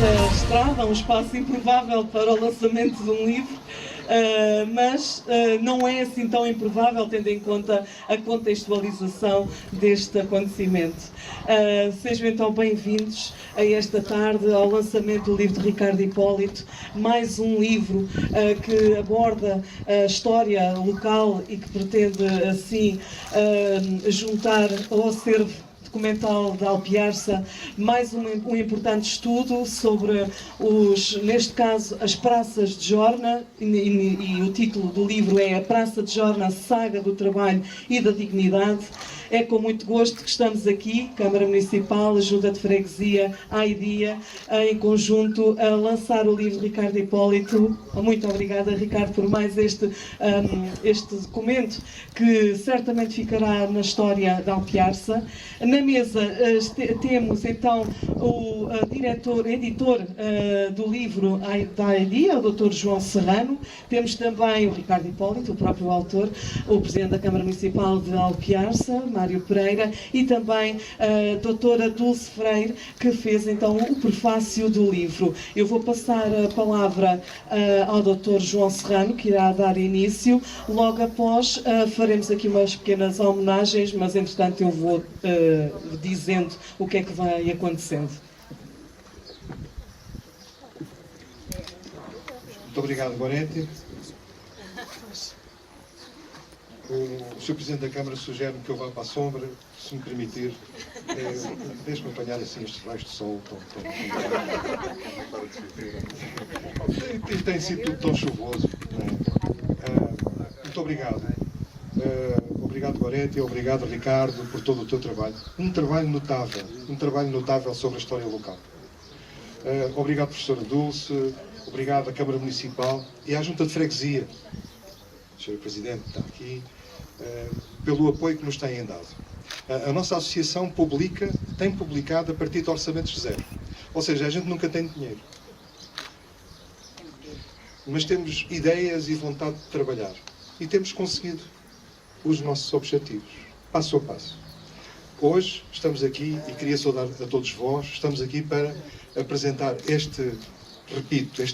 nesta estrada, um espaço improvável para o lançamento de um livro, mas não é assim tão improvável, tendo em conta a contextualização deste acontecimento. Sejam então bem-vindos a esta tarde ao lançamento do livro de Ricardo Hipólito, mais um livro que aborda a história local e que pretende assim juntar ao acervo documental da Alpiarça, mais um importante estudo sobre neste caso, as praças de Jorna, e o título do livro é A Praça de Jorna, Saga do Trabalho e da Dignidade. É com muito gosto que estamos aqui, Câmara Municipal, Junta de Freguesia, AIDIA, em conjunto, a lançar o livro de Ricardo Hipólito. Muito obrigada, Ricardo, por mais este documento, que certamente ficará na história da Alpiarça. Na mesa temos então o editor do livro da AIDIA, o Dr. João Serrano. Temos também o Ricardo Hipólito, o próprio autor, o Presidente da Câmara Municipal de Alpiarça, Mário Pereira, e também a doutora Dulce Freire, que fez então o prefácio do livro. Eu vou passar a palavra ao Dr. João Serrano, que irá dar início. Logo após faremos aqui umas pequenas homenagens, mas entretanto eu vou dizendo o que é que vai acontecendo. Muito obrigado, Goretti. O Sr. Presidente da Câmara sugere-me que eu vá para a sombra, se me permitir. Deixe-me apanhar assim estes raios de sol tem sido tudo tão chuvoso. Muito obrigado. Obrigado, Goretti, obrigado, Ricardo, por todo o teu trabalho. Um trabalho notável sobre a história local. Obrigado, professora Dulce, obrigado à Câmara Municipal e à Junta de Freguesia. O Sr. Presidente está aqui, pelo apoio que nos têm dado. A nossa associação tem publicado a partir de orçamentos zero. Ou seja, a gente nunca tem dinheiro. Mas temos ideias e vontade de trabalhar. E temos conseguido os nossos objetivos, passo a passo. Hoje estamos aqui, e queria saudar a todos vós, estamos aqui para apresentar este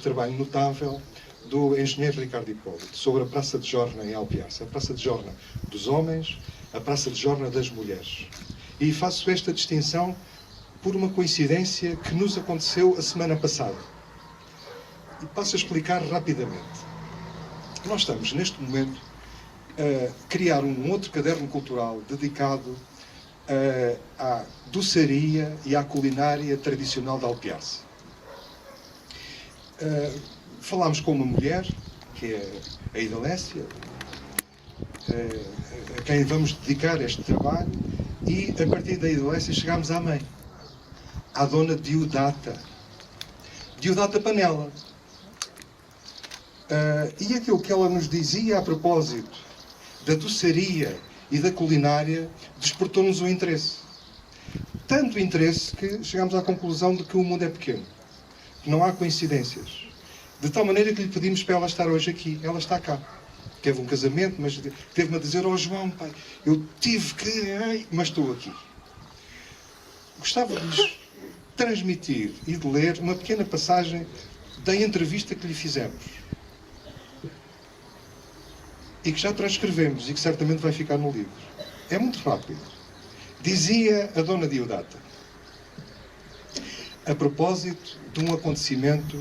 trabalho notável do engenheiro Ricardo Hipólito sobre a Praça de Jorna em Alpiarça. A Praça de Jorna dos homens, a Praça de Jorna das mulheres. E faço esta distinção por uma coincidência que nos aconteceu a semana passada. E passo a explicar rapidamente. Nós estamos, neste momento, a criar um outro caderno cultural dedicado à doçaria e à culinária tradicional de Alpiarça. Falámos com uma mulher, que é a Idalécia, a quem vamos dedicar este trabalho, e a partir da Idalécia chegámos à mãe, à dona Diodata Panela. E aquilo que ela nos dizia a propósito da doçaria e da culinária despertou-nos o interesse. Tanto interesse que chegámos à conclusão de que o mundo é pequeno, que não há coincidências. De tal maneira que lhe pedimos para ela estar hoje aqui. Ela está cá. Teve um casamento, mas teve-me a dizer: "Oh João, pai, eu tive que... mas estou aqui." Gostava de lhes transmitir e de ler uma pequena passagem da entrevista que lhe fizemos. E que já transcrevemos e que certamente vai ficar no livro. É muito rápido. Dizia a dona Diodata, a propósito de um acontecimento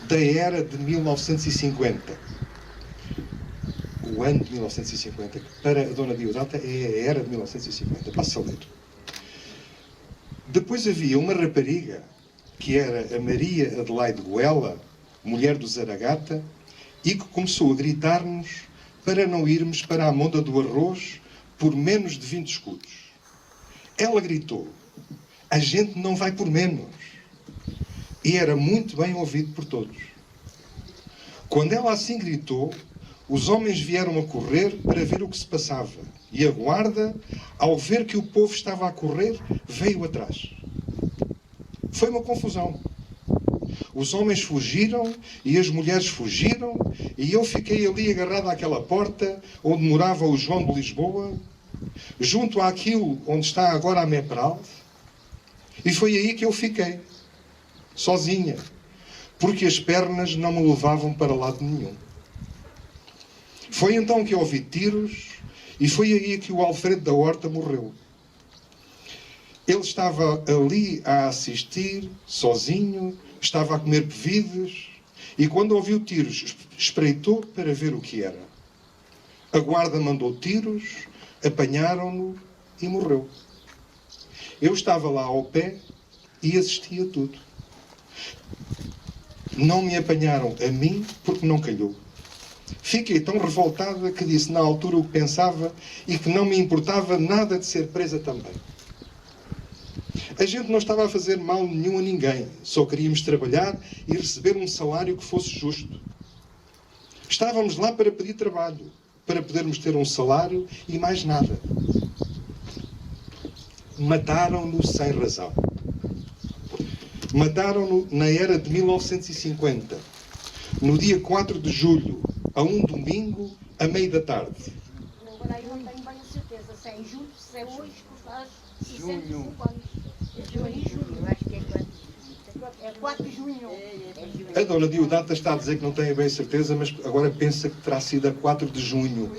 da era de 1950. O ano de 1950, que para a dona Diodata é a era de 1950. Passa a ler. Depois havia uma rapariga, que era a Maria Adelaide Goela, mulher do Zaragata, e que começou a gritar-nos para não irmos para a monda do arroz por menos de 20 escudos. Ela gritou: "A gente não vai por menos." E era muito bem ouvido por todos. Quando ela assim gritou, os homens vieram a correr para ver o que se passava. E a guarda, ao ver que o povo estava a correr, veio atrás. Foi uma confusão. Os homens fugiram e as mulheres fugiram e eu fiquei ali agarrado àquela porta onde morava o João de Lisboa, junto àquilo onde está agora a Mepral, e foi aí que eu fiquei, sozinha, porque as pernas não me levavam para lado nenhum. Foi então que ouvi tiros e foi aí que o Alfredo da Horta morreu. Ele estava ali a assistir, sozinho, estava a comer bebidas e quando ouviu tiros espreitou para ver o que era. A guarda mandou tiros, apanharam-no e morreu. Eu estava lá ao pé e assisti a tudo. Não me apanharam a mim porque não calhou. Fiquei tão revoltada que disse na altura o que pensava e que não me importava nada de ser presa também. A gente não estava a fazer mal nenhum a ninguém, só queríamos trabalhar e receber um salário que fosse justo. Estávamos lá para pedir trabalho, para podermos ter um salário e mais nada. Mataram-no sem razão. Mataram-no na era de 1950, no dia 4 de julho, a um domingo, à meia da tarde. Agora eu não tenho bem a certeza se é em julho, se é hoje, que faz 65 anos. É junho, acho que é 4. É 4 de junho. A dona Diodata está a dizer que não tem bem certeza, mas agora pensa que terá sido a 4 de junho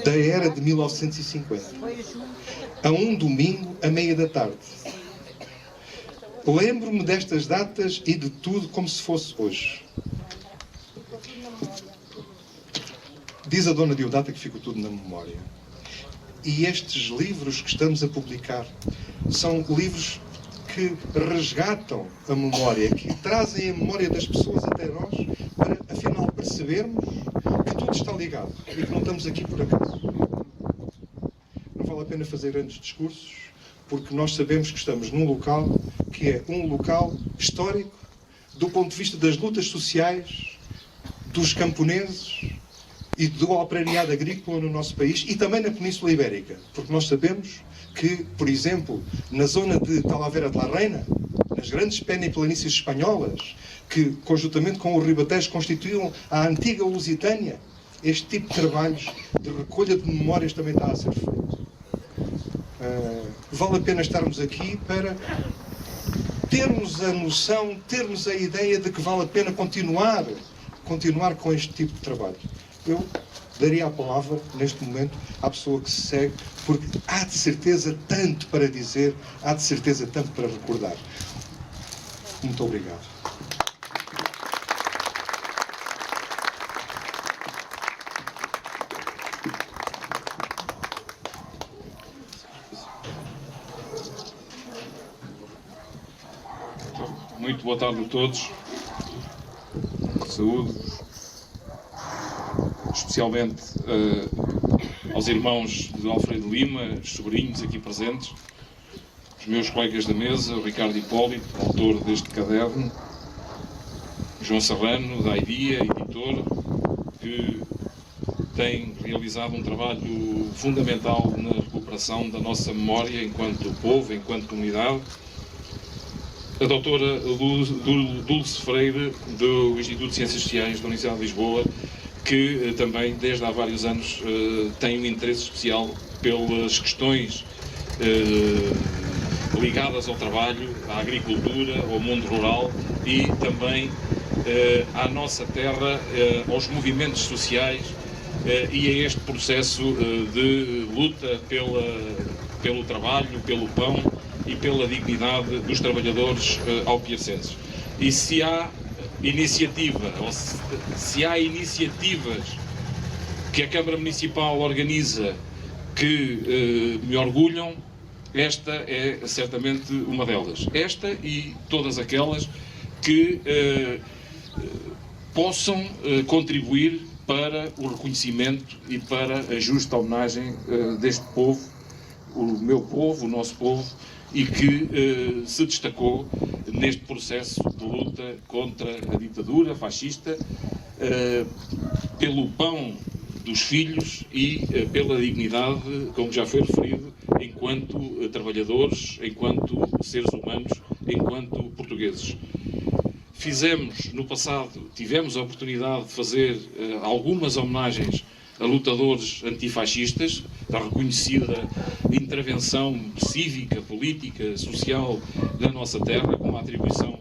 da era de 1950. A um domingo, à meia da tarde. Lembro-me destas datas e de tudo como se fosse hoje. Diz a dona Diodata que ficou tudo na memória. E estes livros que estamos a publicar são livros que resgatam a memória, que trazem a memória das pessoas até nós, para afinal percebermos que tudo está ligado e que não estamos aqui por acaso. Não vale a pena fazer grandes discursos, porque nós sabemos que estamos num local que é um local histórico, do ponto de vista das lutas sociais, dos camponeses e do operariado agrícola no nosso país e também na Península Ibérica, porque nós sabemos que, por exemplo, na zona de Talavera de la Reina, nas grandes planícies espanholas, que conjuntamente com o Ribatejo constituíam a antiga Lusitânia, este tipo de trabalhos de recolha de memórias também está a ser feito. Vale a pena estarmos aqui para termos a noção, termos a ideia de que vale a pena continuar com este tipo de trabalho. Eu daria a palavra, neste momento, à pessoa que se segue, porque há de certeza tanto para dizer, há de certeza tanto para recordar. Muito obrigado. Muito boa tarde a todos. Saúde. Especialmente aos irmãos de Alfredo Lima, os sobrinhos aqui presentes, os meus colegas da mesa, o Ricardo Hipólito, autor deste caderno, João Serrano, da IDEA, editor, que tem realizado um trabalho fundamental na recuperação da nossa memória enquanto povo, enquanto comunidade, a doutora Dulce Freire, do Instituto de Ciências Sociais da Universidade de Lisboa, que também, desde há vários anos, tem um interesse especial pelas questões ligadas ao trabalho, à agricultura, ao mundo rural e também à nossa terra, aos movimentos sociais e a este processo de luta pelo trabalho, pelo pão e pela dignidade dos trabalhadores alpiacenses. E se há iniciativa, ou se há iniciativas que a Câmara Municipal organiza que me orgulham, esta é certamente uma delas. Esta e todas aquelas que possam contribuir para o reconhecimento e para a justa homenagem deste povo, o meu povo, o nosso povo, e que se destacou neste processo de luta contra a ditadura fascista, pelo pão dos filhos e pela dignidade, como já foi referido, enquanto trabalhadores, enquanto seres humanos, enquanto portugueses. No passado, tivemos a oportunidade de fazer algumas homenagens a lutadores antifascistas, da reconhecida intervenção cívica, política, social da nossa terra, com a atribuição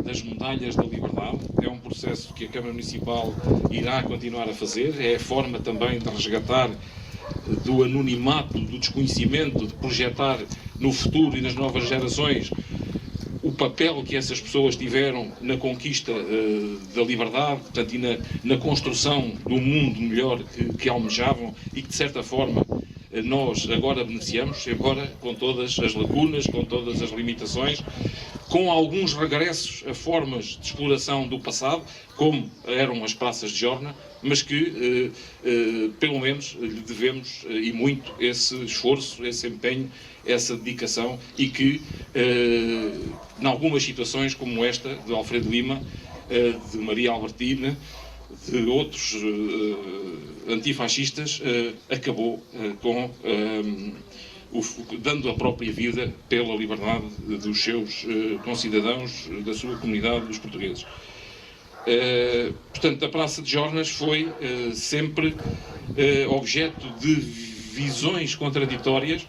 das medalhas da liberdade. É um processo que a Câmara Municipal irá continuar a fazer. É a forma também de resgatar do anonimato, do desconhecimento, de projetar no futuro e nas novas gerações o papel que essas pessoas tiveram na conquista da liberdade, portanto, e na construção do mundo melhor que almejavam e que, de certa forma, nós agora beneficiamos, embora com todas as lacunas, com todas as limitações, com alguns regressos a formas de exploração do passado, como eram as praças de Jorna, mas que, pelo menos, lhe devemos, e muito, esse esforço, esse empenho, essa dedicação, e que, em algumas situações como esta, de Alfredo Lima, de Maria Albertina, de outros antifascistas, acabou com dando a própria vida pela liberdade dos seus concidadãos, da sua comunidade, dos portugueses. Portanto, a Praça de Jornas foi sempre objeto de visões contraditórias,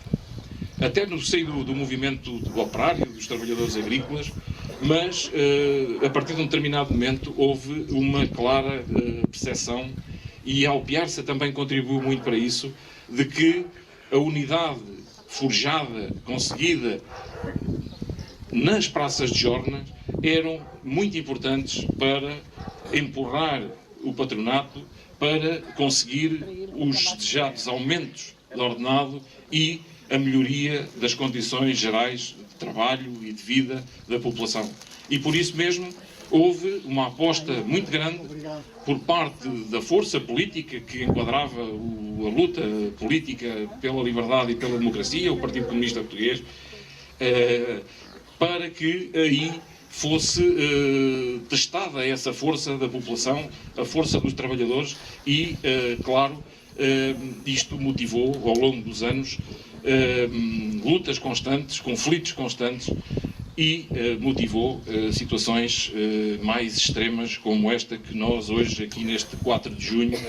até no seio do movimento operário, dos trabalhadores agrícolas, mas a partir de um determinado momento houve uma clara percepção, e a Alpiarça também contribuiu muito para isso, de que a unidade forjada, conseguida nas praças de Jorna, eram muito importantes para empurrar o patronato, para conseguir os desejados aumentos de ordenado e a melhoria das condições gerais de trabalho e de vida da população. E por isso mesmo houve uma aposta muito grande por parte da força política que enquadrava a luta política pela liberdade e pela democracia, o Partido Comunista Português, para que aí fosse testada essa força da população, a força dos trabalhadores e, claro, isto motivou ao longo dos anos lutas constantes, conflitos constantes e motivou situações mais extremas como esta que nós hoje aqui neste 4 de junho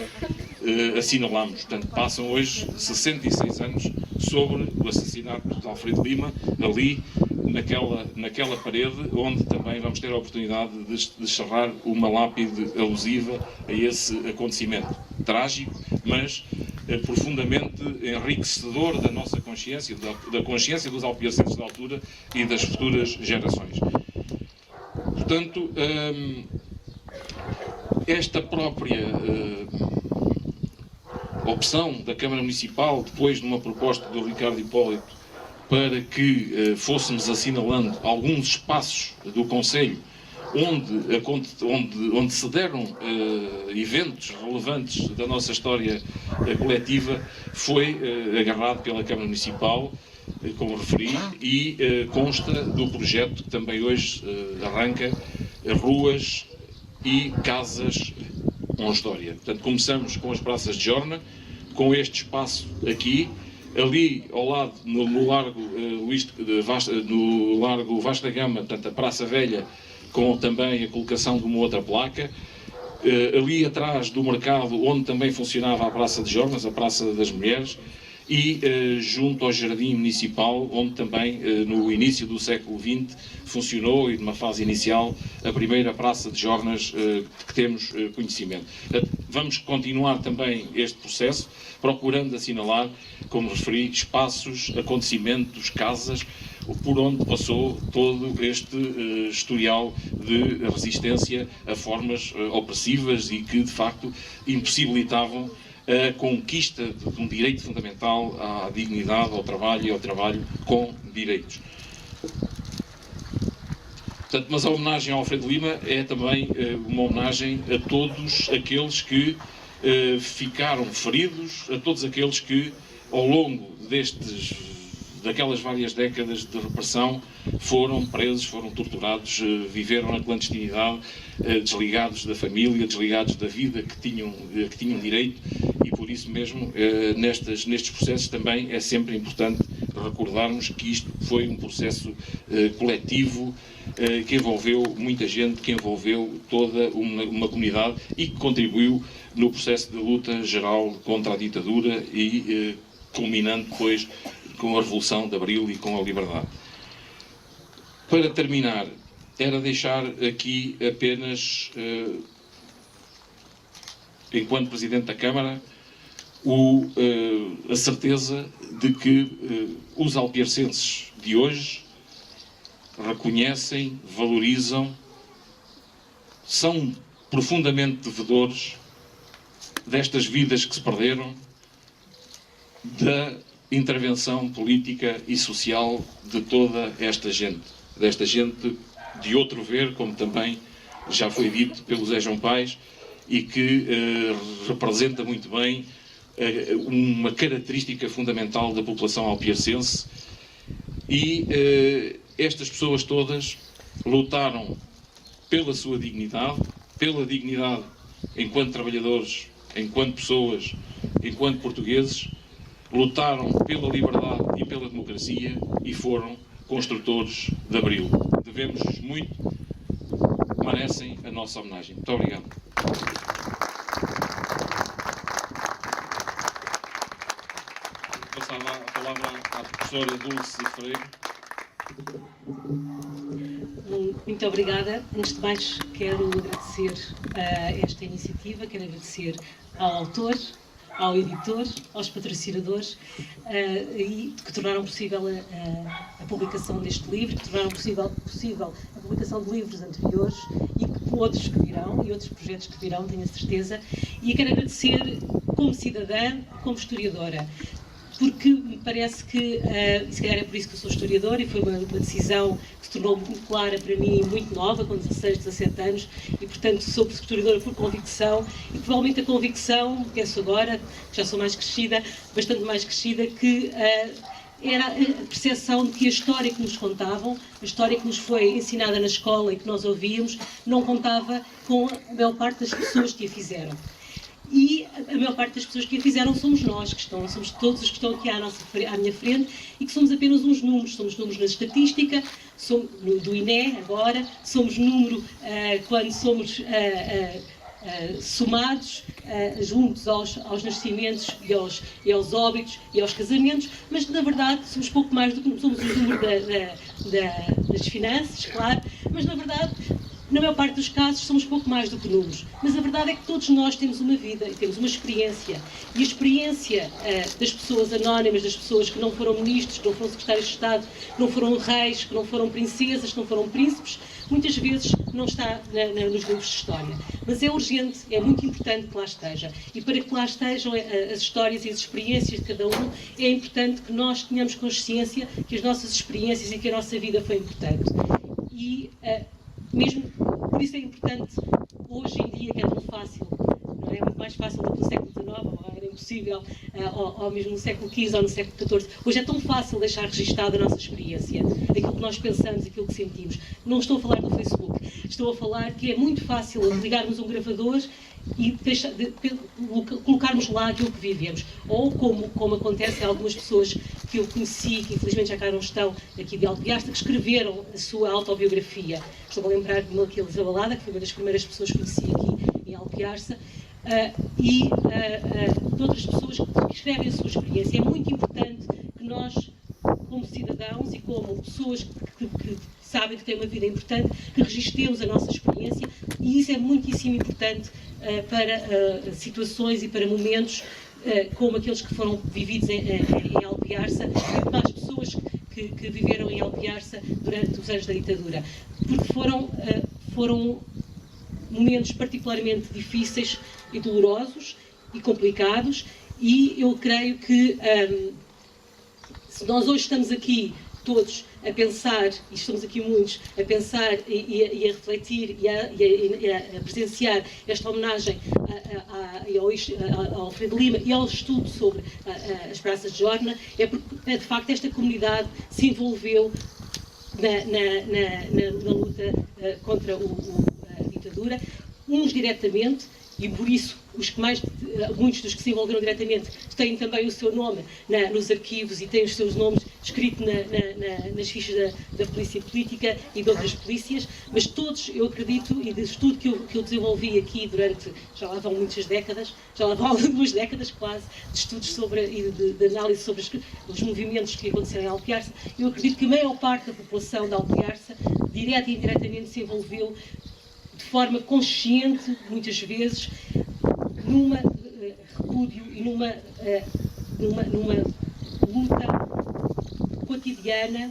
assinalamos. Portanto, passam hoje 66 anos sobre o assassinato de Alfredo Lima, ali naquela parede onde também vamos ter a oportunidade de cerrar uma lápide alusiva a esse acontecimento trágico, mas profundamente enriquecedor da nossa consciência, da consciência dos alpiacenses da altura e das futuras gerações. Portanto, esta própria opção da Câmara Municipal, depois de uma proposta do Ricardo Hipólito, para que fôssemos assinalando alguns espaços do Conselho onde se deram eventos relevantes da nossa história coletiva, foi agarrado pela Câmara Municipal, como referi, e consta do projeto que também hoje arranca ruas e casas com história. Portanto, começamos com as praças de Jorna, com este espaço aqui, ali ao lado, no Largo Vasco da Gama, portanto, a Praça Velha, com também a colocação de uma outra placa. Ali atrás do mercado, onde também funcionava a Praça de Jornas, a Praça das Mulheres, e junto ao Jardim Municipal, onde também, no início do século XX, funcionou, e numa fase inicial, a primeira Praça de Jornas que temos conhecimento. Vamos continuar também este processo, procurando assinalar, como referi, espaços, acontecimentos, casas, por onde passou todo este historial de resistência a formas opressivas e que, de facto, impossibilitavam a conquista de um direito fundamental à dignidade, ao trabalho e ao trabalho com direitos. Portanto, mas a homenagem ao Alfredo Lima é também uma homenagem a todos aqueles que ficaram feridos, a todos aqueles que, ao longo daquelas várias décadas de repressão, foram presos, foram torturados, viveram na clandestinidade, desligados da família, desligados da vida que tinham direito, e por isso mesmo, nestes processos também é sempre importante recordarmos que isto foi um processo coletivo, que envolveu muita gente, que envolveu toda uma comunidade e que contribuiu no processo de luta geral contra a ditadura e culminando depois com a Revolução de Abril e com a liberdade. Para terminar, era deixar aqui apenas, enquanto Presidente da Câmara, a certeza de que os alpiarcenses de hoje reconhecem, valorizam, são profundamente devedores destas vidas que se perderam, da intervenção política e social de toda esta gente, desta gente de outro ver, como também já foi dito pelo Zé João Paes, e que representa muito bem uma característica fundamental da população alpiarcense. E estas pessoas todas lutaram pela sua dignidade, pela dignidade enquanto trabalhadores, enquanto pessoas, enquanto portugueses, lutaram pela liberdade e pela democracia e foram construtores de Abril. Devemos-lhes muito, merecem a nossa homenagem. Muito obrigado. Passava a palavra à professora Dulce Freire. Muito obrigada. Antes de mais, quero agradecer esta iniciativa, quero agradecer ao autor, ao editor, aos patrocinadores que tornaram possível a publicação deste livro, que tornaram possível a publicação de livros anteriores e que outros que virão, e outros projetos que virão, tenho a certeza. E quero agradecer como cidadã, como historiadora, porque me parece que, e se calhar é por isso que eu sou historiadora, e foi uma decisão que se tornou muito clara para mim, muito nova, com 16, 17 anos, e portanto sou historiadora por convicção, e provavelmente a convicção, penso agora, que já sou mais crescida, bastante mais crescida, que era a percepção de que a história que nos contavam, a história que nos foi ensinada na escola e que nós ouvíamos, não contava com a maior parte das pessoas que a fizeram. E a maior parte das pessoas que a fizeram somos nós, somos todos os que estão aqui à minha frente, e que somos apenas uns números. Somos números na estatística, do INE agora, somos número quando somos somados juntos aos nascimentos e aos óbitos e aos casamentos, mas na verdade somos pouco mais do que somos o número das finanças, claro, mas na verdade, na maior parte dos casos, somos pouco mais do que números. Mas a verdade é que todos nós temos uma vida e temos uma experiência. E a experiência das pessoas anónimas, das pessoas que não foram ministros, que não foram secretários de Estado, que não foram reis, que não foram princesas, que não foram príncipes, muitas vezes não está nos livros de história. Mas é urgente, é muito importante que lá esteja. E para que lá estejam as histórias e as experiências de cada um, é importante que nós tenhamos consciência que as nossas experiências e que a nossa vida foi importante. E mesmo por isso é importante, hoje em dia, que é tão fácil, não é muito mais fácil do que no século XIX, ou era impossível, ou mesmo no século XV ou no século XIV, hoje é tão fácil deixar registada a nossa experiência, aquilo que nós pensamos, aquilo que sentimos. Não estou a falar do Facebook, estou a falar que é muito fácil ligarmos um gravador e colocarmos lá aquilo que vivemos. Ou como acontece a algumas pessoas que eu conheci, que infelizmente já cá não estão, aqui de Alpiarça, que escreveram a sua autobiografia. Estou a lembrar de Melquia Zabalada, que foi uma das primeiras pessoas que conheci aqui em Alpiarça, e de outras pessoas que escrevem a sua experiência. É muito importante que nós, como cidadãos e como pessoas que sabem que têm uma vida importante, que registremos a nossa experiência, e isso é muitíssimo importante para situações e para momentos como aqueles que foram vividos em Alpiarça, e para as pessoas que viveram em Alpiarça durante os anos da ditadura, porque foram momentos particularmente difíceis e dolorosos e complicados, e eu creio que se nós hoje estamos aqui todos a pensar, e estamos aqui muitos, a pensar e a refletir e a presenciar esta homenagem ao Alfredo Lima e ao estudo sobre as praças de Jorna, é porque, de facto, esta comunidade se envolveu na luta contra a ditadura, uns diretamente, e por isso muitos dos que se envolveram diretamente têm também o seu nome nos arquivos e têm os seus nomes escritos nas fichas da Polícia Política e de outras polícias, mas todos, eu acredito, e do estudo que eu desenvolvi aqui durante, já lá vão muitas décadas, já lá vão 2 décadas quase, de estudos e de análise sobre os movimentos que aconteceram em Alpiarça, eu acredito que a maior parte da população de Alpiarça direta e indiretamente se envolveu de forma consciente, muitas vezes, numa repúdio e numa luta cotidiana,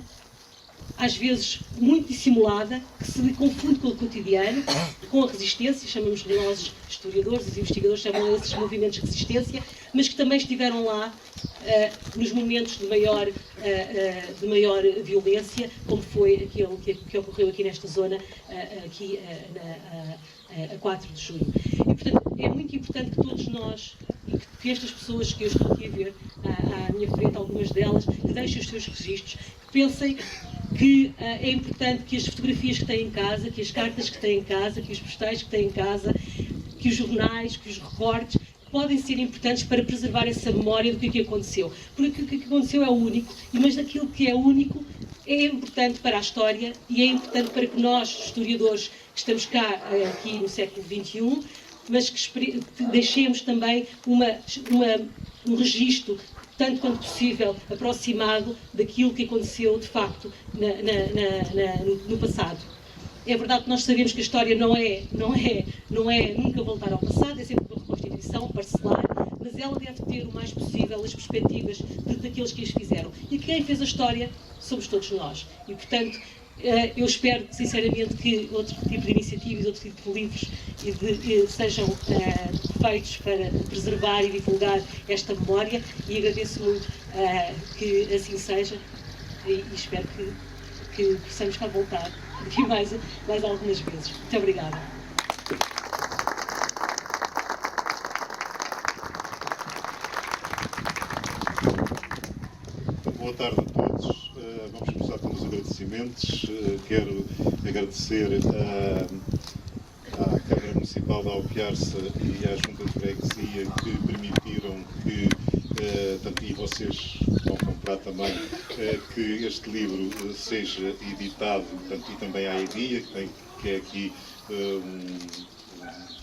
às vezes muito dissimulada, que se confunde com o cotidiano, com a resistência, chamamos nós historiadores, os investigadores chamam esses movimentos de resistência, mas que também estiveram lá nos momentos de maior violência, como foi aquele que ocorreu aqui nesta zona, aqui a 4 de junho. E, portanto, é muito importante que todos nós, e que estas pessoas que eu estou aqui a ver à minha frente, algumas delas, que deixem os seus registros, que pensem que é importante que as fotografias que têm em casa, que as cartas que têm em casa, que os postais que têm em casa, que os jornais, que os recortes, podem ser importantes para preservar essa memória do que aconteceu. Porque o que aconteceu é o único, mas aquilo que é único é importante para a história e é importante para que nós, historiadores, que estamos cá aqui no século XXI, mas que deixemos também um registro, tanto quanto possível, aproximado daquilo que aconteceu, de facto, no passado. É verdade que nós sabemos que a história não é nunca voltar ao passado, é sempre uma reconstituição, parcelar, mas ela deve ter o mais possível as perspectivas daqueles que as fizeram. E quem fez a história somos todos nós. E, portanto, eu espero, sinceramente, que outro tipo de iniciativas, outro tipo de livros sejam feitos para preservar e divulgar esta memória, e agradeço muito que assim seja, e espero que possamos cá voltar aqui mais algumas vezes. Muito obrigada. Boa tarde a todos. Vamos começar com os agradecimentos. Quero agradecer à Câmara Municipal de Alpiarça e à Junta de Freguesia que permitiram que, e vocês vão comprar também, que este livro seja editado, e também à EDIA, que é aqui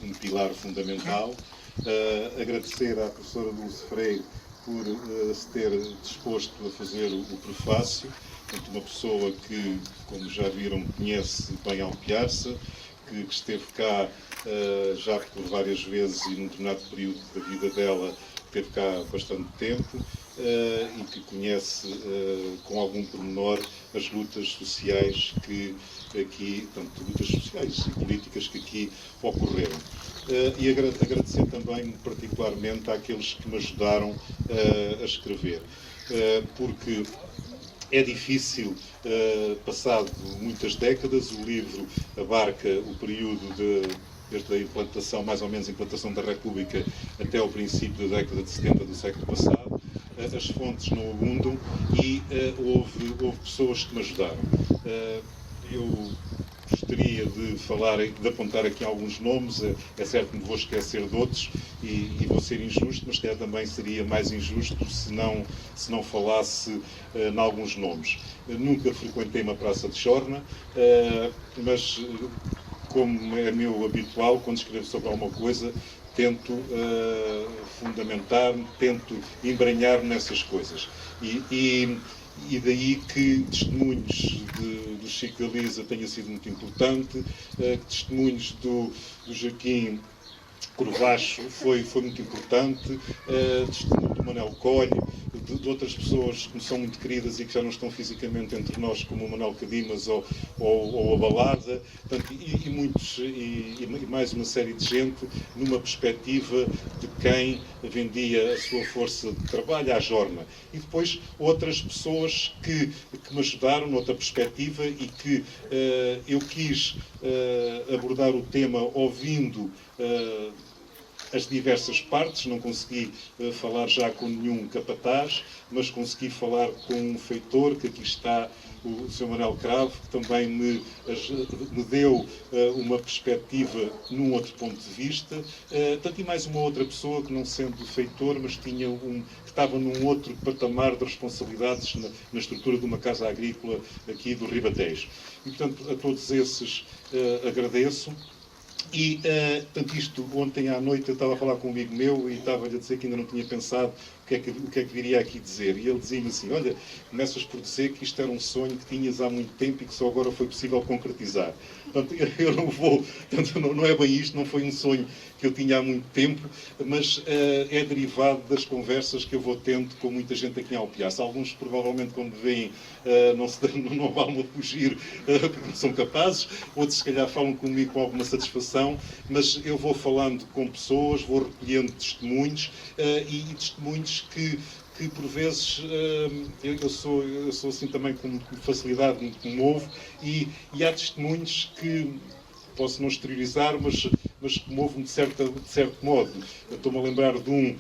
um pilar fundamental. Agradecer à professora Dulce Freire por se ter disposto a fazer o prefácio. Portanto, uma pessoa que, como já viram, conhece bem Alpiarça, que esteve cá já por várias vezes e num determinado período da vida dela esteve cá bastante tempo e que conhece com algum pormenor as lutas sociais que aqui, tanto lutas sociais e políticas que aqui ocorreram. E agradecer também particularmente àqueles que me ajudaram a escrever, porque é difícil, passado muitas décadas, o livro abarca o período desde a implantação, mais ou menos a implantação da República até ao princípio da década de 70 do século passado. As fontes não abundam e houve pessoas que me ajudaram. Eu gostaria de apontar aqui alguns nomes, é certo que me vou esquecer de outros e vou ser injusto, mas que também seria mais injusto se não falasse em alguns nomes. Eu nunca frequentei uma praça de Chorna, mas como é meu habitual, quando escrevo sobre alguma coisa, tento fundamentar-me, tento embranhar-me nessas coisas. E daí que testemunhos do Chico da Lisa tenha sido muito importante, testemunhos do Joaquim Corvacho foi muito importante, testemunho do Manel Coelho, de outras pessoas que me são muito queridas e que já não estão fisicamente entre nós, como o Manuel Cadimas ou a Balada, portanto, e mais uma série de gente, numa perspectiva de quem vendia a sua força de trabalho à jorna. E depois outras pessoas que me ajudaram noutra perspectiva e que eu quis abordar o tema ouvindo as diversas partes. Não consegui falar já com nenhum capataz, mas consegui falar com um feitor, que aqui está, o Sr. Manuel Cravo, que também me deu uma perspectiva num outro ponto de vista, tanto e mais uma outra pessoa que, não sendo feitor, mas que estava num outro patamar de responsabilidades na estrutura de uma casa agrícola aqui do Ribatejo. E, portanto, a todos esses agradeço. E, portanto, isto, ontem à noite eu estava a falar com um amigo meu e estava-lhe a dizer que ainda não tinha pensado o que é que viria aqui dizer. E ele dizia-me assim, olha, começas por dizer que isto era um sonho que tinhas há muito tempo e que só agora foi possível concretizar. Portanto, eu não vou, portanto, não é bem isto, não foi um sonho que eu tinha há muito tempo, mas é derivado das conversas que eu vou tendo com muita gente aqui em Alpiaça. Alguns, provavelmente, quando me veem, não vão fugir porque não são capazes, outros, se calhar, falam comigo com alguma satisfação, mas eu vou falando com pessoas, vou recolhendo testemunhos e testemunhos que por vezes eu sou assim também com facilidade, me comovo, e há testemunhos que posso não exteriorizar, mas comovo-me de certo modo. Eu estou-me a lembrar de um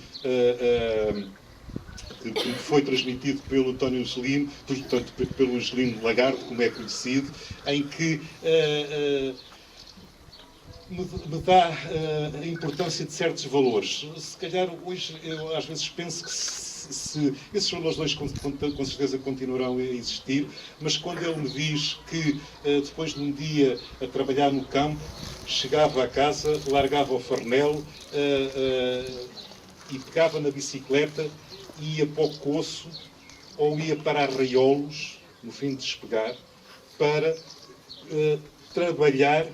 que foi transmitido pelo António Angelino, portanto, pelo Angelino Lagarde, como é conhecido, em que me dá a importância de certos valores. Se calhar hoje eu às vezes penso que se esses valores dois com certeza continuarão a existir, mas quando ele me diz que depois de um dia a trabalhar no campo, chegava a casa, largava o farnel e pegava na bicicleta e ia para o Coço ou ia para Arraiolos, no fim de despegar, para trabalhar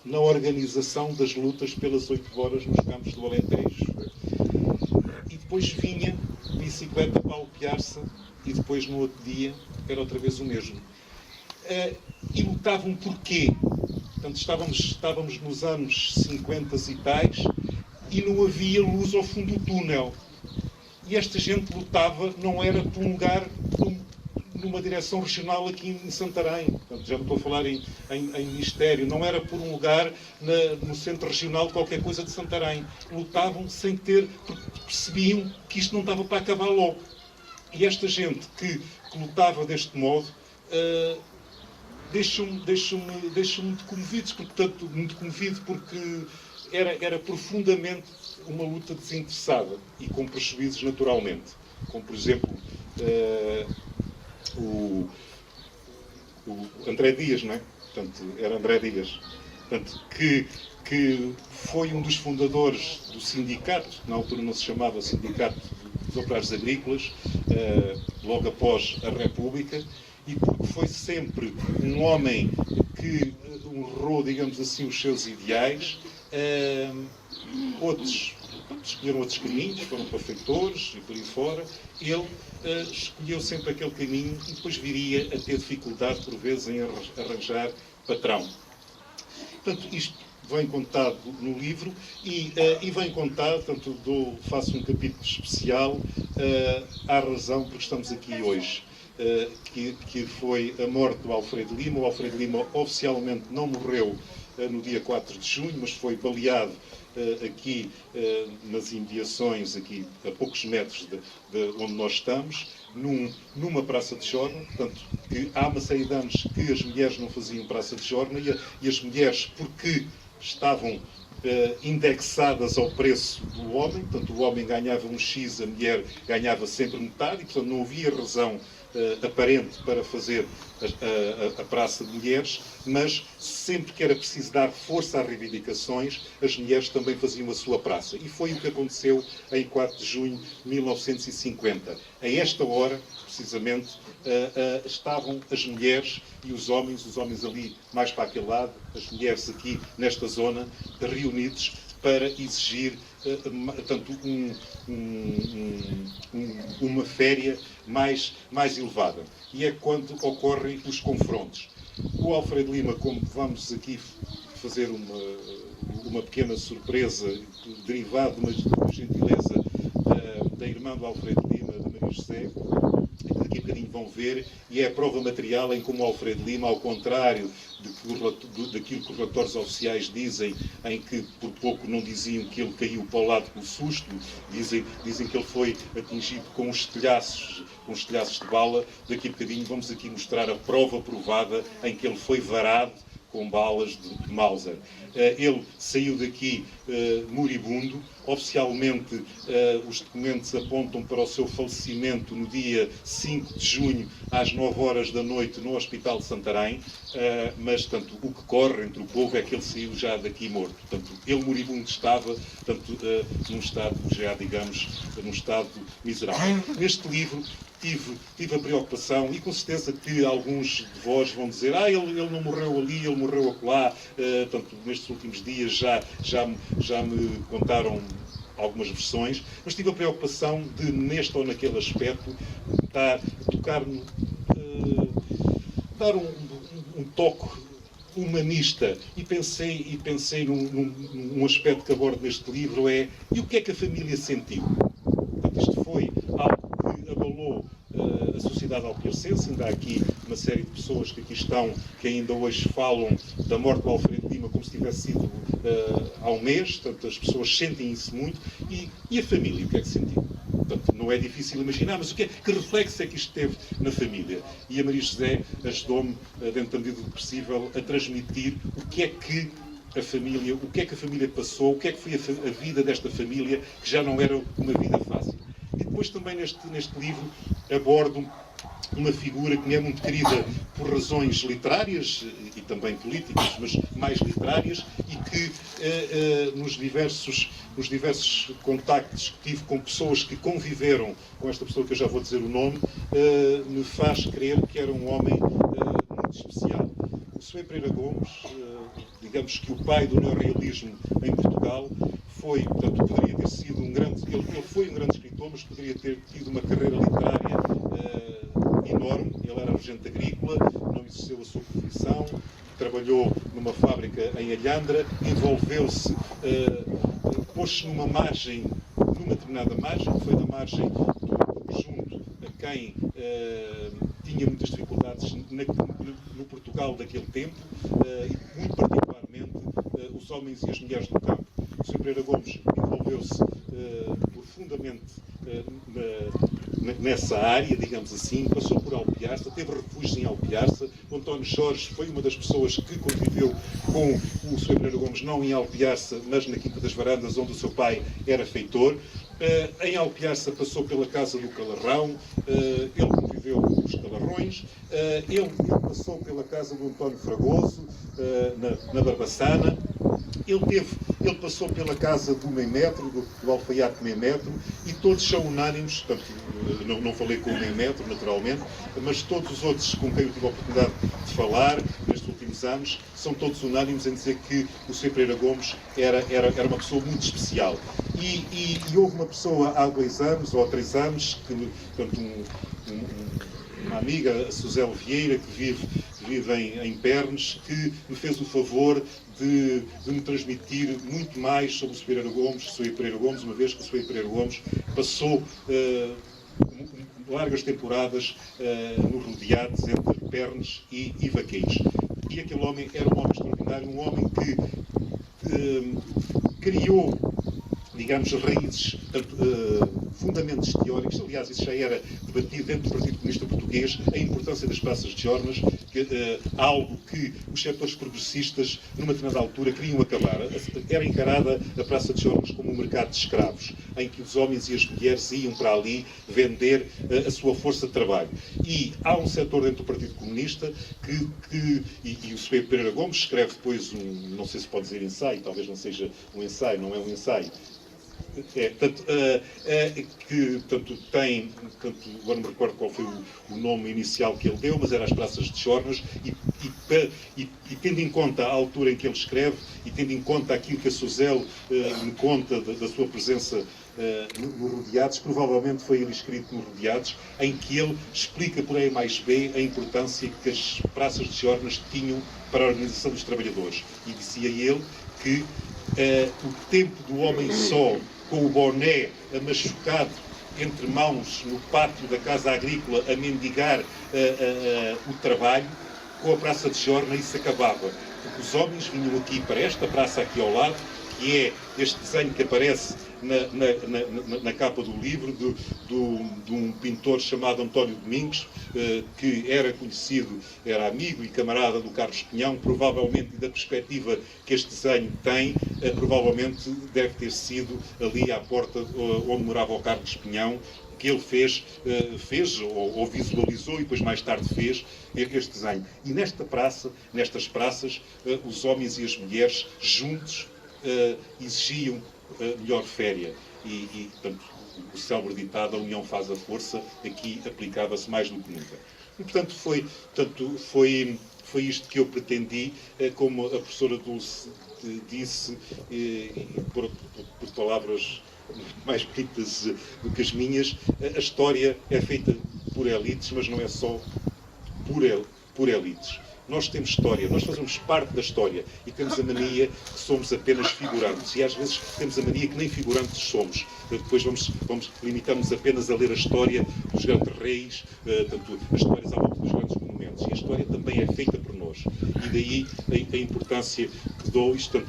na organização das lutas pelas 8 horas nos campos do Alentejo. E depois vinha bicicleta para Alpiarça e depois no outro dia era outra vez o mesmo. E lutavam porquê? Portanto, estávamos nos anos 50 e tais e não havia luz ao fundo do túnel. E esta gente lutava, não era por um lugar numa direção regional aqui em Santarém. Portanto, já não estou a falar em Ministério. Não era por um lugar no centro regional, qualquer coisa de Santarém. Lutavam sem ter, porque percebiam que isto não estava para acabar logo. E esta gente que lutava deste modo deixam-me muito comovido, portanto, muito comovido porque era profundamente uma luta desinteressada e com prejuízos naturalmente. Como, por exemplo, o André Dias, não é? Portanto, era André Dias, portanto, que foi um dos fundadores do sindicato, que na altura não se chamava Sindicato dos Operários Agrícolas, logo após a República, e porque foi sempre um homem que honrou, digamos assim, os seus ideais. Outros escolheram outros caminhos, foram para feitores e por aí fora. Ele escolheu sempre aquele caminho e depois viria a ter dificuldade, por vezes, em arranjar patrão. Portanto, isto vem contado no livro e vem contado, portanto, faço um capítulo especial à razão porque estamos aqui hoje. Que foi a morte do Alfredo Lima. O Alfredo Lima oficialmente não morreu no dia 4 de junho, mas foi baleado aqui nas imediações, aqui a poucos metros de onde nós estamos, numa praça de jorna. Portanto, que há uma série de anos que as mulheres não faziam praça de jorna e as mulheres, porque estavam indexadas ao preço do homem, portanto o homem ganhava um X, a mulher ganhava sempre metade, e portanto não havia razão aparente para fazer a praça de mulheres, mas sempre que era preciso dar força às reivindicações, as mulheres também faziam a sua praça. E foi o que aconteceu em 4 de junho de 1950. A esta hora, precisamente, estavam as mulheres e os homens ali mais para aquele lado, as mulheres aqui nesta zona, reunidos para exigir tanto uma féria mais elevada. E é quando ocorrem os confrontos. O Alfredo Lima, como vamos aqui fazer uma pequena surpresa, derivada de uma gentileza da irmã do Alfredo Lima, da Maria José, que daqui a bocadinho vão ver, e é a prova material em como o Alfredo Lima, ao contrário daquilo que os relatórios oficiais dizem, em que por pouco não diziam que ele caiu para o lado pelo susto, dizem que ele foi atingido com uns estilhaços de bala. Daqui a bocadinho vamos aqui mostrar a prova provada em que ele foi varado com balas de Mauser. Ele saiu daqui moribundo. Oficialmente, os documentos apontam para o seu falecimento no dia 5 de junho, às 9 horas da noite, no Hospital de Santarém, mas, portanto, o que corre entre o povo é que ele saiu já daqui morto. Portanto, ele moribundo estava, portanto, num estado já, digamos, num estado miserável. Neste livro, tive a preocupação, e com certeza que alguns de vós vão dizer ele não morreu ali, ele morreu acolá. Portanto, nestes últimos dias já me contaram algumas versões, mas tive a preocupação de, neste ou naquele aspecto, dar um toque humanista, e pensei num aspecto que abordo neste livro, e o que é que a família sentiu? Portanto, isto foi algo que abalou a sociedade alpiarcense. Ainda há aqui uma série de pessoas que aqui estão, que ainda hoje falam da morte do Alfredo Lima como se tivesse sido há um mês. Portanto, as pessoas sentem isso muito. E a família, o que é que sentiu? Portanto, não é difícil imaginar, mas que reflexo é que isto teve na família? E a Maria José ajudou-me, dentro da medida do possível, a transmitir o que é que a família passou, o que é que foi a vida desta família, que já não era uma vida fácil. E depois também neste livro abordo uma figura que me é muito querida por razões literárias e também políticas, mas mais literárias, e que nos diversos contactos que tive com pessoas que conviveram com esta pessoa, que eu já vou dizer o nome, me faz crer que era um homem muito especial. O Soeiro Pereira Gomes, digamos que o pai do neorrealismo em Portugal, poderia ter sido um grande... Ele foi um grande escritor, mas poderia ter tido uma carreira literária enorme. Ele era regente agrícola, não exerceu a sua profissão, trabalhou numa fábrica em Alhandra, envolveu-se, pôs-se numa determinada margem, que foi da margem do junto a quem tinha muitas dificuldades no Portugal daquele tempo, e muito particularmente os homens e as mulheres do campo. O Sr. Pereira Gomes envolveu-se profundamente nessa área, digamos assim, passou por Alpiarça, teve refúgios em Alpiarça. O António Jorge foi uma das pessoas que conviveu com o Sr. Pereira Gomes, não em Alpiarça, mas na Quinta das Varandas, onde o seu pai era feitor. Em Alpiarça passou pela casa do Calarrão, ele conviveu com os Calarrões, ele passou pela casa do António Fragoso, na Barbaçana. Ele passou pela casa do Meio Metro, do alfaiate Meio Metro, e todos são unânimes. Portanto, não falei com o Meio Metro, naturalmente, mas todos os outros com quem eu tive a oportunidade de falar nestes últimos anos são todos unânimes em dizer que o Sr. Pereira Gomes era uma pessoa muito especial. E houve uma pessoa há 2 anos ou há 3 anos, portanto, uma amiga, a Suzelle Vieira, que vive em Pernes, que me fez o favor de me transmitir muito mais sobre o Sr. Pereira Gomes, uma vez que o Sr. Pereira Gomes passou largas temporadas no Rodeados, entre Pernes e Vaqueiros. E aquele homem era um homem extraordinário, um homem que criou, digamos, raízes, fundamentos teóricos. Aliás, isso já era debatido dentro do Partido Comunista Português, a importância das praças de jornas, algo que os setores progressistas, numa determinada altura, queriam acabar. Era encarada a Praça de Jornas como um mercado de escravos, em que os homens e as mulheres iam para ali vender a sua força de trabalho. E há um setor dentro do Partido Comunista e o Sr. Pereira Gomes escreve depois não sei se pode dizer ensaio, talvez não seja um ensaio, não é um ensaio, agora não me recordo qual foi o nome inicial que ele deu, mas era As Praças de Jornas, e tendo em conta a altura em que ele escreve, e tendo em conta aquilo que a Suzelle me conta da sua presença no Rodeados, provavelmente foi ele escrito no Rodeados, em que ele explica por A mais B a importância que as Praças de Jornas tinham para a organização dos trabalhadores. E dizia ele que o tempo do homem só, com o boné machucado entre mãos no pátio da casa agrícola a mendigar o trabalho, com a Praça de Jorna isso acabava. Porque os homens vinham aqui para esta praça aqui ao lado, que é este desenho que aparece na capa do livro, de um pintor chamado António Domingos, que era conhecido, era amigo e camarada do Carlos Pinhão, provavelmente, e da perspectiva que este desenho tem, provavelmente deve ter sido ali à porta onde morava o Carlos Pinhão, que ele fez ou visualizou e depois mais tarde fez este desenho. E nestas praças, os homens e as mulheres juntos exigiam melhor féria. E portanto, o célebre ditado, a união faz a força, aqui aplicava-se mais do que nunca. E, portanto, foi isto que eu pretendi, como a professora Dulce disse, por palavras mais bonitas do que as minhas, a história é feita por elites, mas não é só por elites. Nós temos história, nós fazemos parte da história e temos a mania que somos apenas figurantes. E às vezes temos a mania que nem figurantes somos. Depois limitamos apenas a ler a história dos grandes reis, as histórias à volta dos grandes monumentos. E a história também é feita por nós. E daí a importância que dou isto,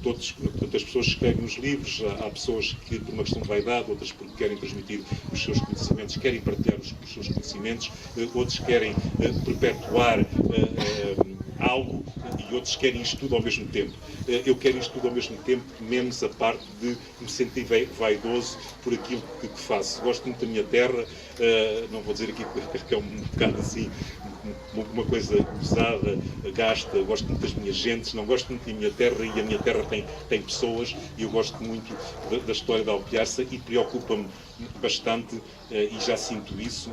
todas as pessoas que escrevem nos livros, há pessoas que por uma questão de vaidade, outras porque querem transmitir os seus conhecimentos, querem partilhar os seus conhecimentos, outros querem perpetuar algo e outros querem isto tudo ao mesmo tempo. Eu quero isto tudo ao mesmo tempo, menos a parte de me sentir vaidoso por aquilo que faço. Gosto muito da minha terra, não vou dizer aqui que é um bocado assim, uma coisa usada, gasta, gosto muito das minhas gentes, não gosto muito da minha terra, e a minha terra tem pessoas, e eu gosto muito da história da Alpiarça e preocupa-me bastante, e já sinto isso.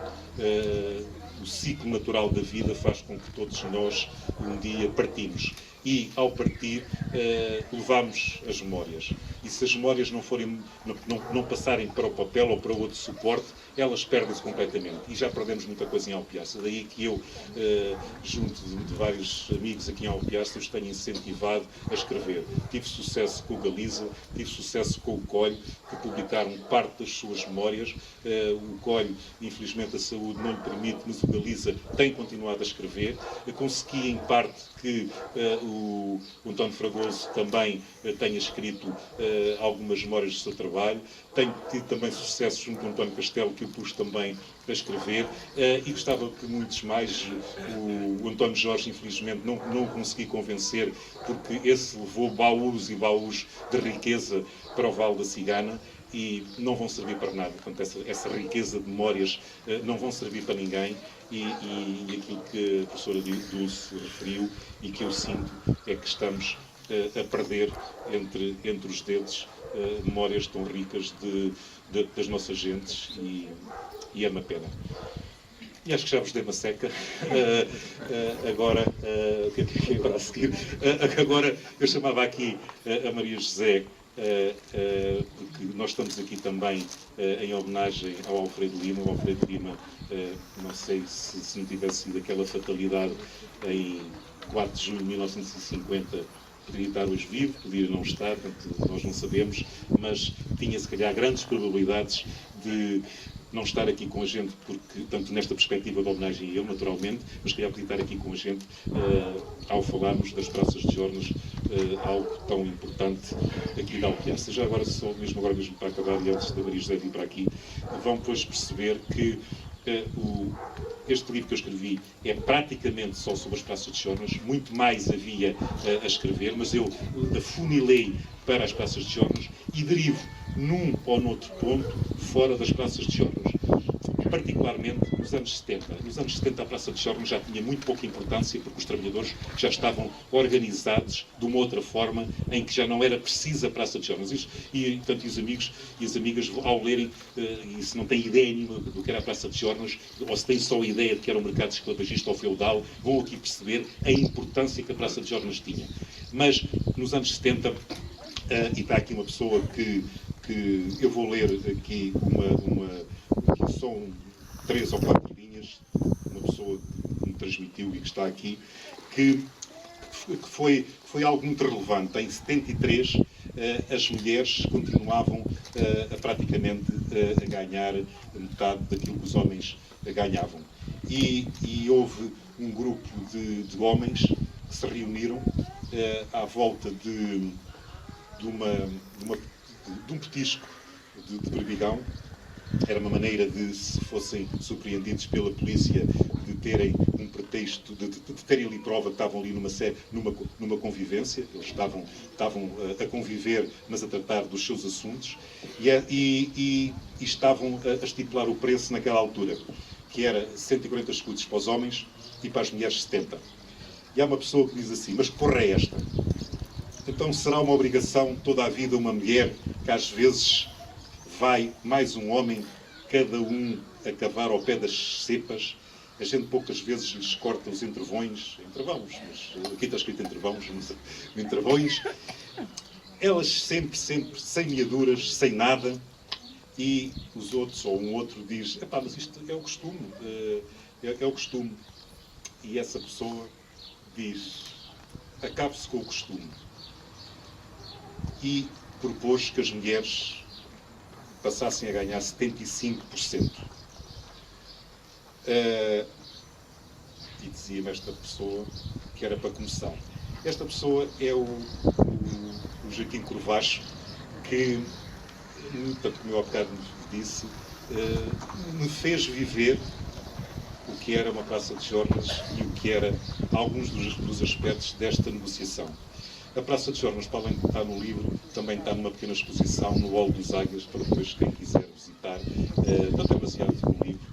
O ciclo natural da vida faz com que todos nós um dia partimos. E, ao partir, levamos as memórias. E se as memórias não passarem para o papel ou para outro suporte, elas perdem-se completamente. E já perdemos muita coisa em Alpiarça. Daí que eu, junto de vários amigos aqui em Alpiarça, os tenho incentivado a escrever. Tive sucesso com o Galiza, tive sucesso com o Colho, que publicaram parte das suas memórias. O Colho, infelizmente, a saúde não lhe permite, mas o Galiza tem continuado a escrever. Consegui, em parte, que o António Fragoso também tenha escrito algumas memórias do seu trabalho. Tenho tido também sucesso junto ao António Castelo, que eu pus também a escrever, e gostava que muitos mais. O António Jorge, infelizmente, não o consegui convencer, porque esse levou baús e baús de riqueza para o Vale da Cigana, e não vão servir para nada. Portanto, essa riqueza de memórias não vão servir para ninguém, e aquilo que a professora Dulce referiu e que eu sinto é que estamos a perder entre os dedos memórias tão ricas das nossas gentes, e é uma pena. E acho que já vos dei uma seca. Agora, o que é que agora a seguir? Agora, eu chamava aqui a Maria José, porque nós estamos aqui também em homenagem ao Alfredo Lima. O Alfredo Lima, não sei se não tivesse sido aquela fatalidade em 4 de junho de 1950, poderia estar hoje vivo, poderia não estar, portanto, nós não sabemos, mas tinha se calhar grandes probabilidades de não estar aqui com a gente, porque, tanto nesta perspectiva de homenagem a ele, naturalmente, mas calhar podia estar aqui com a gente ao falarmos das praças de Jornas, algo tão importante aqui da Alpiarça. Já agora, mesmo para acabar, e antes da Maria José vir para aqui, vão depois perceber que este livro que eu escrevi é praticamente só sobre as praças de Jornas. Muito mais havia a escrever, mas eu afunilei para as praças de Jornas e derivo num ou noutro ponto fora das praças de Jornas. Particularmente nos anos 70. Nos anos 70 a Praça de Jornas já tinha muito pouca importância, porque os trabalhadores já estavam organizados de uma outra forma, em que já não era precisa a Praça de Jornas. E portanto, os amigos e as amigas, ao lerem, e se não têm ideia nenhuma do que era a Praça de Jornas, ou se têm só a ideia de que era um mercado esclavagista ou feudal, vão aqui perceber a importância que a Praça de Jornas tinha. Mas nos anos 70, e está aqui uma pessoa que eu vou ler aqui são 3 ou 4 linhas, uma pessoa que me transmitiu e que está aqui, que foi algo muito relevante. Em 73, as mulheres continuavam praticamente a ganhar metade daquilo que os homens ganhavam. E houve um grupo de homens que se reuniram à volta de de um petisco de berbigão. Era uma maneira de, se fossem surpreendidos pela polícia, de terem um pretexto, de terem ali prova que estavam ali numa convivência. Eles estavam a conviver, mas a tratar dos seus assuntos, e estavam a estipular o preço naquela altura, que era 140 escudos para os homens e para as mulheres 70. E há uma pessoa que diz assim: mas que porra é esta? Então será uma obrigação toda a vida uma mulher que às vezes vai mais um homem, cada um a cavar ao pé das cepas? A gente poucas vezes lhes corta os entrevões, mas aqui está escrito entrevões, entrevões. Elas sempre, sem miaduras, sem nada, e os outros, ou um outro, diz: epá, mas isto é o costume, é o costume. E essa pessoa diz: acabe-se com o costume. E propôs que as mulheres passassem a ganhar 75%. E dizia-me esta pessoa que era para comissão. Esta pessoa é o Joaquim Corvacho, que, tanto como eu há bocado disse, me fez viver o que era uma Praça de Jornas e o que era alguns dos aspectos desta negociação. A Praça de Jornas, para além de estar no livro, também está numa pequena exposição no Hall dos Águias, para depois quem quiser visitar. Portanto, é baseado no livro.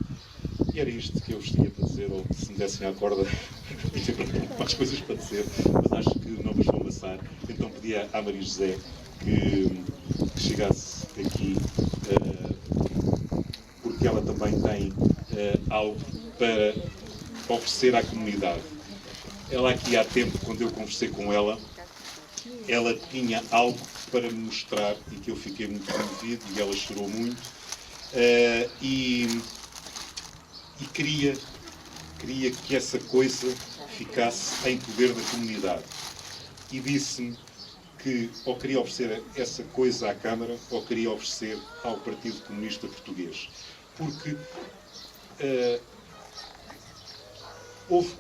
E era isto que eu vos tinha para dizer, ou se me dessem à corda, tinha mais coisas para dizer, mas acho que não vos vou amassar. Então pedi à Maria José que chegasse aqui, porque ela também tem algo para oferecer à comunidade. Ela aqui há tempo, quando eu conversei com ela tinha algo para me mostrar e que eu fiquei muito comovido, e ela chorou muito, e queria que essa coisa ficasse em poder da comunidade. E disse-me que ou queria oferecer essa coisa à Câmara ou queria oferecer ao Partido Comunista Português. Porque houve,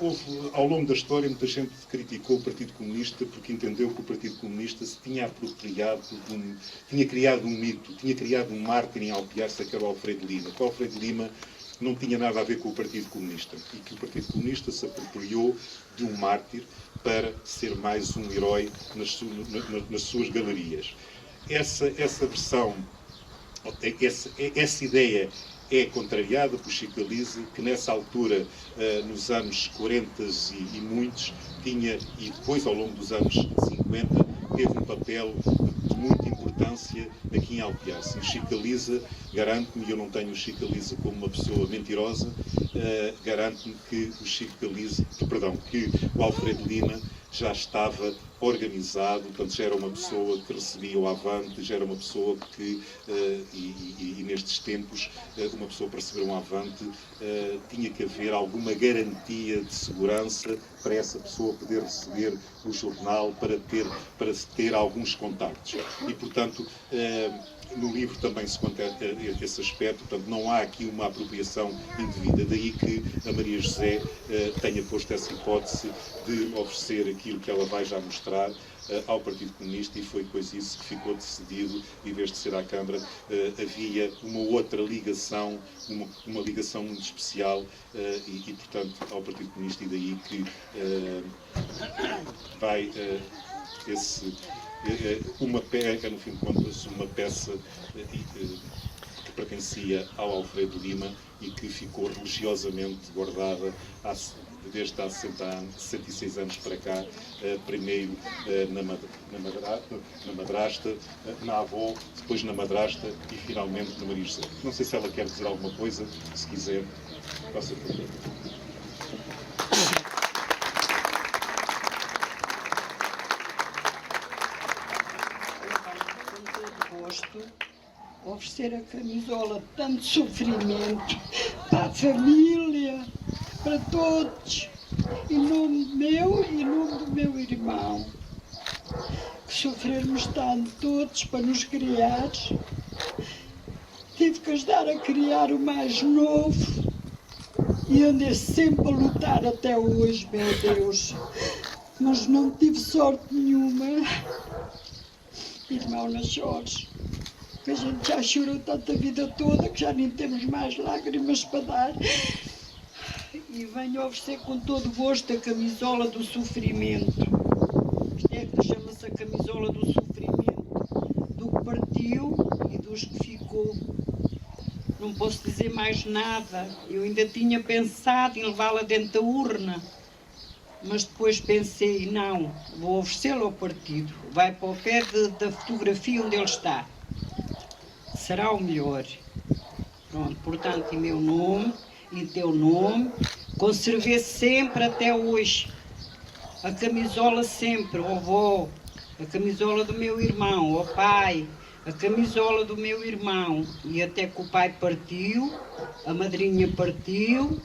ao longo da história, muita gente criticou o Partido Comunista porque entendeu que o Partido Comunista se tinha apropriado, tinha criado um mito, tinha criado um mártir em Alpiarça, que era o Alfredo Lima. Que o Alfredo Lima não tinha nada a ver com o Partido Comunista, e que o Partido Comunista se apropriou de um mártir para ser mais um herói nas suas galerias. Essa versão, essa ideia é contrariada por Chico Anísio, que nessa altura, nos anos 40 e muitos, tinha, e depois ao longo dos anos 50, teve um papel de muita importância aqui em Alpiarça. O Chico Anísio garante-me, e eu não tenho o Chico Anísio como uma pessoa mentirosa, garante-me que que o Alfredo Lima já estava organizado, portanto já era uma pessoa que recebia o avante, já era uma pessoa que, e nestes tempos, uma pessoa para receber um avante, tinha que haver alguma garantia de segurança para essa pessoa poder receber o jornal, para ter alguns contactos. E, portanto, no livro também se conta esse aspecto, portanto não há aqui uma apropriação indevida, daí que a Maria José tenha posto essa hipótese de oferecer aquilo que ela vai já mostrar ao Partido Comunista, e foi depois isso que ficou decidido. Em vez de ser à Câmara, havia uma outra ligação, uma ligação muito especial, e portanto ao Partido Comunista, e daí que vai uma peça, no fim de contas, uma peça que pertencia ao Alfredo Lima e que ficou religiosamente guardada desde há 66 anos para cá, primeiro na madrasta, na avó, depois na madrasta e finalmente na Maria José. Não sei se ela quer dizer alguma coisa, se quiser, faça por favor. Oferecer a camisola de tanto sofrimento para a família, para todos, em nome meu e em nome do meu irmão, que sofremos tanto todos para nos criar. Tive que ajudar a criar o mais novo e andei sempre a lutar até hoje, meu Deus, mas não tive sorte nenhuma. irmão não chores. Que a gente já chorou tanta vida toda que já nem temos mais lágrimas para dar. E venho oferecer com todo gosto a camisola do sofrimento. Isto chama-se a camisola do sofrimento, do que partiu e dos que ficou. Não posso dizer mais nada. Eu ainda tinha pensado em levá-la dentro da urna, mas depois pensei, não, vou oferecê-la ao partido. Vai para o pé da fotografia onde ele está. Será o melhor. Pronto, portanto, em meu nome e teu nome, conservei sempre até hoje a camisola sempre, ó avó, a camisola do meu irmão, ó pai, a camisola do meu irmão. E até que o pai partiu, a madrinha partiu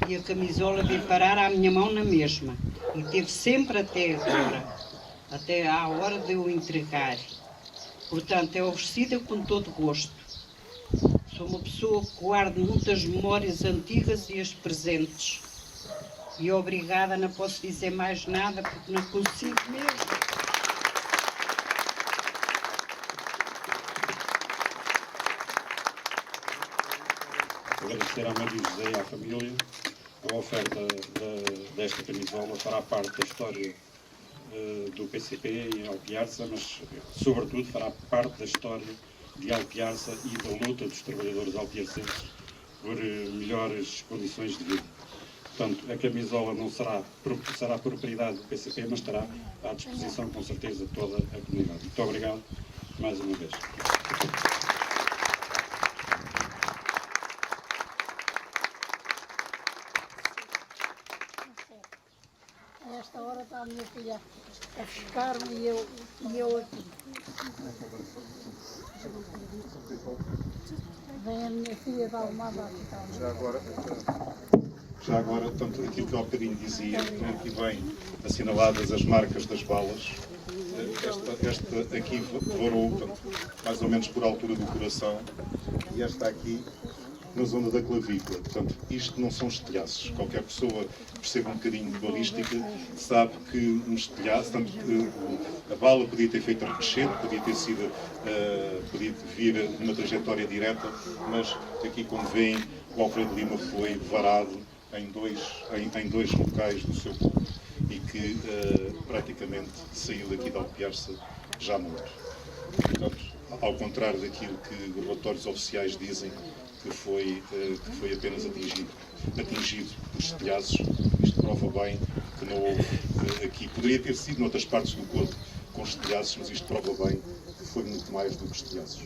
e a camisola veio parar à minha mão na mesma. E teve sempre até agora, até à hora de eu entregar. Portanto, é oferecida com todo gosto. Sou uma pessoa que guarda muitas memórias antigas e as presentes. E obrigada, não posso dizer mais nada porque não consigo mesmo. Agradecer à Maria José e à família. A oferta desta camisola fará parte da história do PCP em Alpiarça, mas sobretudo fará parte da história de Alpiarça e da luta dos trabalhadores alpiarcenses por melhores condições de vida. Portanto, a camisola não será propriedade do PCP, mas estará à disposição, com certeza, de toda a comunidade. Muito obrigado mais uma vez. A esta hora está a minha filha a buscar-me e eu aqui. Vem a minha filha da Almada a ficar. Já agora, tanto aquilo que há bocadinho dizia, aqui vem assinaladas as marcas das balas. Esta aqui varou, portanto, mais ou menos por altura do coração, e esta aqui na zona da clavícula. Portanto, isto não são estilhaços. Qualquer pessoa que perceba um bocadinho de balística sabe que um estilhaço, tanto que a bala podia ter feito recrescente, podia vir numa trajetória direta, mas aqui, como veem, o Alfredo Lima foi varado em dois locais do seu corpo e que praticamente saiu daqui de Alpiarça já morto. Portanto, ao contrário daquilo que relatórios oficiais dizem, que foi apenas atingido por estilhaços, isto prova bem que não houve aqui. Poderia ter sido noutras partes do corpo com estilhaços, mas isto prova bem que foi muito mais do que estilhaços.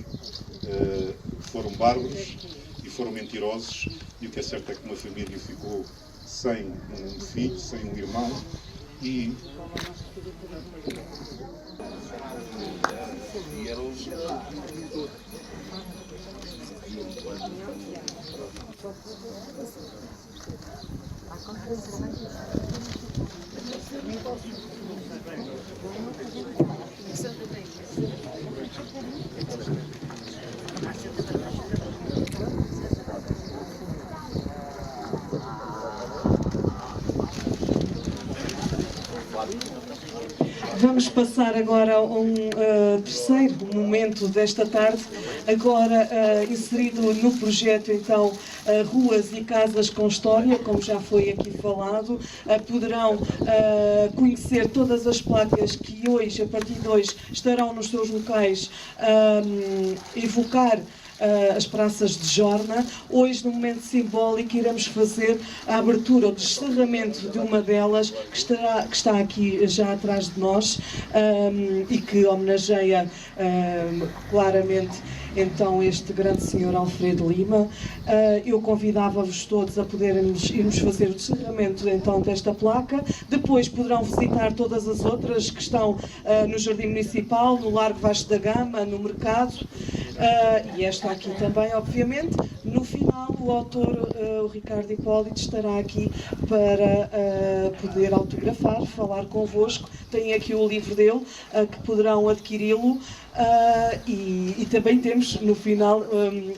Foram bárbaros e foram mentirosos, e o que é certo é que uma família ficou sem um filho, sem um irmão, e Vamos passar agora a um terceiro momento desta tarde, agora inserido no projeto, então, Ruas e Casas com História, como já foi aqui falado. Poderão conhecer todas as placas que hoje, a partir de hoje, estarão nos seus locais, evocar as praças de Jorna. Hoje, no momento simbólico, iremos fazer a abertura, o desterramento de uma delas, que está aqui já atrás de nós, e que homenageia claramente então este grande senhor Alfredo Lima. Eu convidava-vos todos a podermos irmos fazer o desterramento então desta placa. Depois poderão visitar todas as outras que estão no Jardim Municipal, no Largo Vasco da Gama, no Mercado, e esta aqui também, obviamente. No final, o autor, o Ricardo Hipólito, estará aqui para poder autografar, falar convosco. Tem aqui o livro dele, que poderão adquiri-lo. E também temos no final,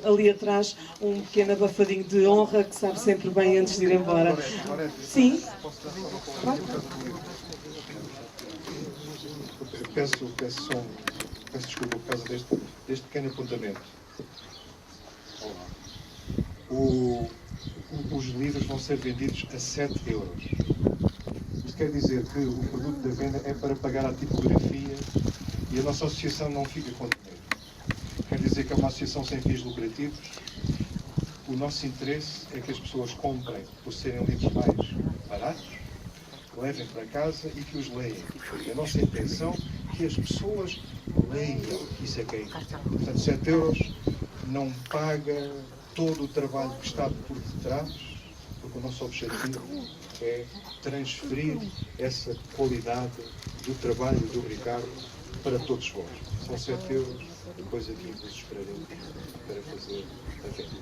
ali atrás, um pequeno abafadinho de honra que sabe sempre bem antes de ir embora. Sim? Peço só peço desculpa por causa deste pequeno apontamento. Os livros vão ser vendidos a 7 euros. Isto quer dizer que o produto da venda é para pagar a tipografia e a nossa associação não fica com dinheiro. Quer dizer que é uma associação sem fins lucrativos. O nosso interesse é que as pessoas comprem por serem livros mais baratos, levem para casa e que os leiam. A nossa intenção é que as pessoas leiam. Isso é que é importante. Portanto, 7 euros não paga todo o trabalho que está por detrás, porque o nosso objetivo é transferir essa qualidade do trabalho do Ricardo para todos vós. São 7 euros, depois aqui vos esperaremos para fazer a venda.